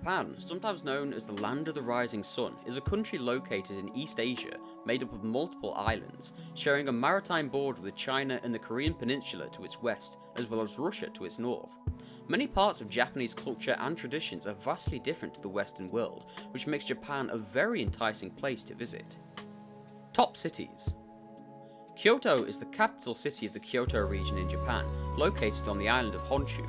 Japan, sometimes known as the Land of the Rising Sun, is a country located in East Asia made up of multiple islands, sharing a maritime border with China and the Korean Peninsula to its west, as well as Russia to its north. Many parts of Japanese culture and traditions are vastly different to the Western world, which makes Japan a very enticing place to visit. Top cities. Kyoto is the capital city of the Kyoto region in Japan, located on the island of Honshu.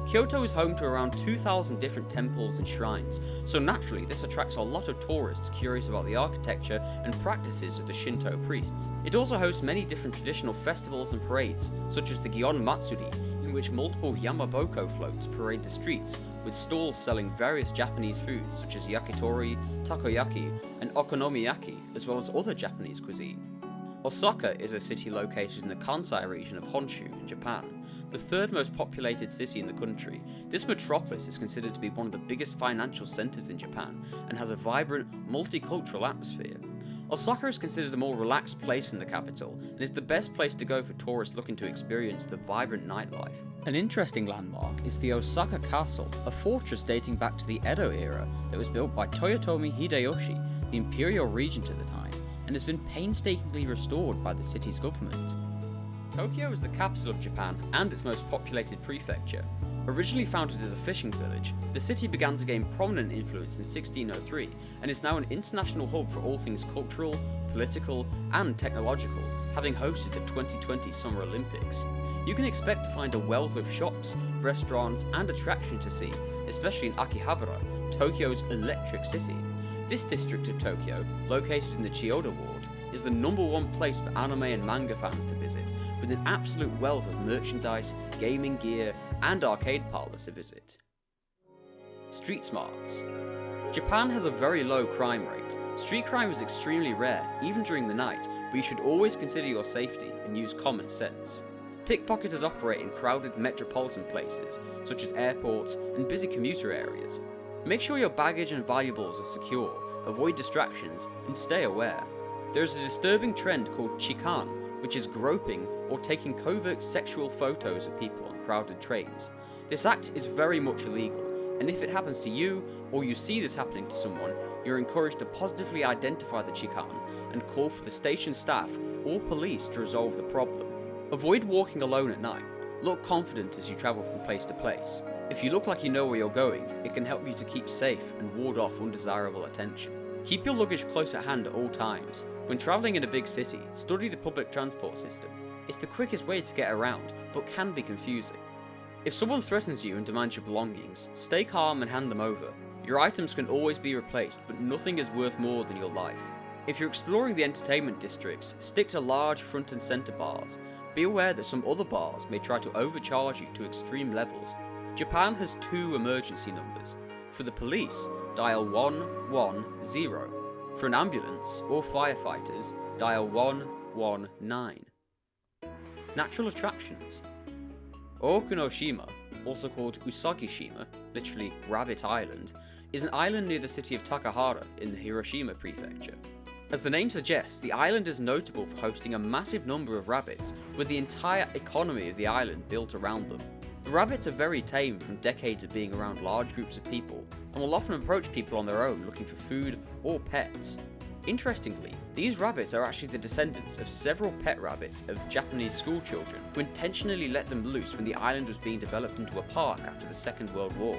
Kyoto is home to around 2,000 different temples and shrines, so naturally this attracts a lot of tourists curious about the architecture and practices of the Shinto priests. It also hosts many different traditional festivals and parades, such as the Gion Matsuri, in which multiple Yamaboko floats parade the streets, with stalls selling various Japanese foods such as yakitori, takoyaki, and okonomiyaki, as well as other Japanese cuisine. Osaka is a city located in the Kansai region of Honshu in Japan, the third most populated city in the country. This metropolis is considered to be one of the biggest financial centres in Japan and has a vibrant, multicultural atmosphere. Osaka is considered a more relaxed place than the capital and is the best place to go for tourists looking to experience the vibrant nightlife. An interesting landmark is the Osaka Castle, a fortress dating back to the Edo era that was built by Toyotomi Hideyoshi, the imperial regent at the time, and has been painstakingly restored by the city's government. Tokyo is the capital of Japan and its most populated prefecture. Originally founded as a fishing village, the city began to gain prominent influence in 1603 and is now an international hub for all things cultural, political, and technological, having hosted the 2020 Summer Olympics. You can expect to find a wealth of shops, restaurants, and attractions to see, especially in Akihabara, Tokyo's electric city. This district of Tokyo, located in the Chiyoda ward, is the #1 place for anime and manga fans to visit, with an absolute wealth of merchandise, gaming gear, and arcade parlours to visit. Street smarts. Japan has a very low crime rate. Street crime is extremely rare, even during the night, but you should always consider your safety and use common sense. Pickpocketers operate in crowded metropolitan places, such as airports and busy commuter areas. Make sure your baggage and valuables are secure, avoid distractions, and stay aware. There is a disturbing trend called chikan, which is groping or taking covert sexual photos of people on crowded trains. This act is very much illegal, and if it happens to you, or you see this happening to someone, you're encouraged to positively identify the chikan and call for the station staff or police to resolve the problem. Avoid walking alone at night. Look confident as you travel from place to place. If you look like you know where you're going, it can help you to keep safe and ward off undesirable attention. Keep your luggage close at hand at all times. When travelling in a big city, study the public transport system. It's the quickest way to get around, but can be confusing. If someone threatens you and demands your belongings, stay calm and hand them over. Your items can always be replaced, but nothing is worth more than your life. If you're exploring the entertainment districts, stick to large front and centre bars. Be aware that some other bars may try to overcharge you to extreme levels. Japan has 2 emergency numbers. For the police, dial 110. For an ambulance or firefighters, dial 119. Natural attractions. Okunoshima, also called Usagishima, literally Rabbit Island, is an island near the city of Takahara in the Hiroshima prefecture. As the name suggests, the island is notable for hosting a massive number of rabbits, with the entire economy of the island built around them. The rabbits are very tame from decades of being around large groups of people, and will often approach people on their own looking for food or pets. Interestingly, these rabbits are actually the descendants of several pet rabbits of Japanese schoolchildren who intentionally let them loose when the island was being developed into a park after the Second World War.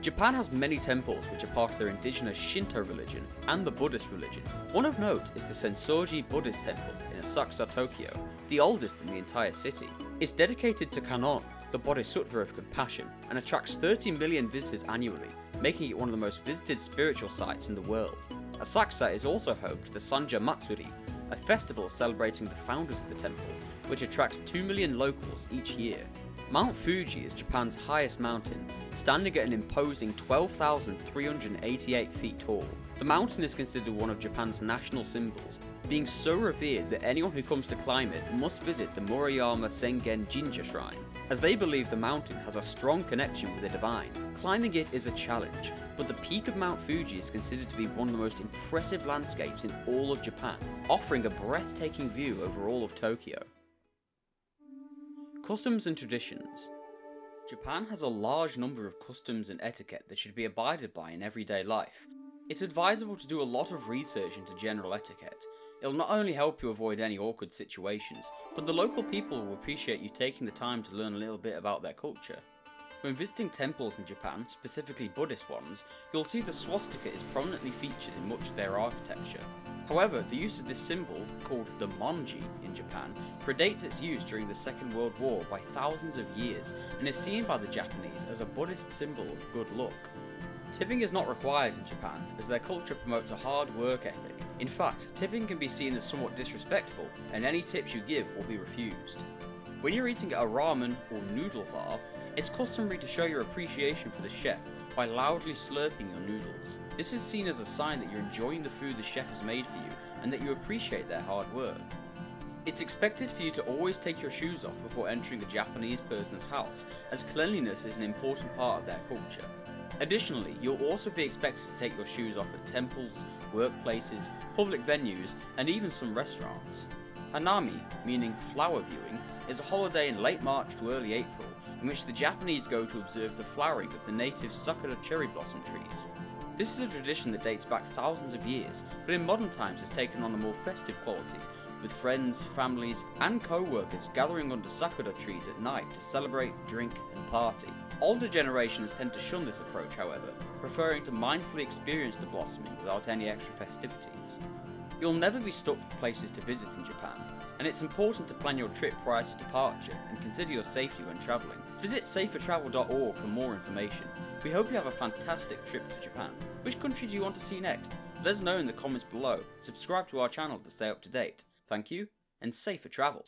Japan has many temples which are part of their indigenous Shinto religion and the Buddhist religion. One of note is the Sensoji Buddhist Temple in Asakusa, Tokyo, the oldest in the entire city. It's dedicated to Kannon, the Bodhisattva of compassion, and attracts 30 million visitors annually, making it one of the most visited spiritual sites in the world. Asakusa is also home to the Sanja Matsuri, a festival celebrating the founders of the temple, which attracts 2 million locals each year. Mount Fuji is Japan's highest mountain, standing at an imposing 12,388 feet tall. The mountain is considered one of Japan's national symbols, being so revered that anyone who comes to climb it must visit the Murayama Sengen Jinja shrine, as they believe the mountain has a strong connection with the divine. Climbing it is a challenge, but the peak of Mount Fuji is considered to be one of the most impressive landscapes in all of Japan, offering a breathtaking view over all of Tokyo. Customs and traditions. Japan has a large number of customs and etiquette that should be abided by in everyday life. It's advisable to do a lot of research into general etiquette. It'll not only help you avoid any awkward situations, but the local people will appreciate you taking the time to learn a little bit about their culture. When visiting temples in Japan, specifically Buddhist ones, you'll see the swastika is prominently featured in much of their architecture. However, the use of this symbol, called the monji in Japan, predates its use during the Second World War by thousands of years and is seen by the Japanese as a Buddhist symbol of good luck. Tipping is not required in Japan, as their culture promotes a hard work ethic. In fact, tipping can be seen as somewhat disrespectful, and any tips you give will be refused. When you're eating at a ramen or noodle bar, it's customary to show your appreciation for the chef by loudly slurping your noodles. This is seen as a sign that you're enjoying the food the chef has made for you and that you appreciate their hard work. It's expected for you to always take your shoes off before entering a Japanese person's house, as cleanliness is an important part of their culture. Additionally, you'll also be expected to take your shoes off at temples, workplaces, public venues, and even some restaurants. Hanami, meaning flower viewing, is a holiday in late March to early April in which the Japanese go to observe the flowering of the native sakura cherry blossom trees. This is a tradition that dates back thousands of years, but in modern times has taken on a more festive quality, with friends, families, and co-workers gathering under sakura trees at night to celebrate, drink, and party. Older generations tend to shun this approach, however, preferring to mindfully experience the blossoming without any extra festivities. You'll never be stuck for places to visit in Japan, and it's important to plan your trip prior to departure and consider your safety when travelling. Visit safertravel.org for more information. We hope you have a fantastic trip to Japan. Which country do you want to see next? Let us know in the comments below. Subscribe to our channel to stay up to date. Thank you, and safer travels.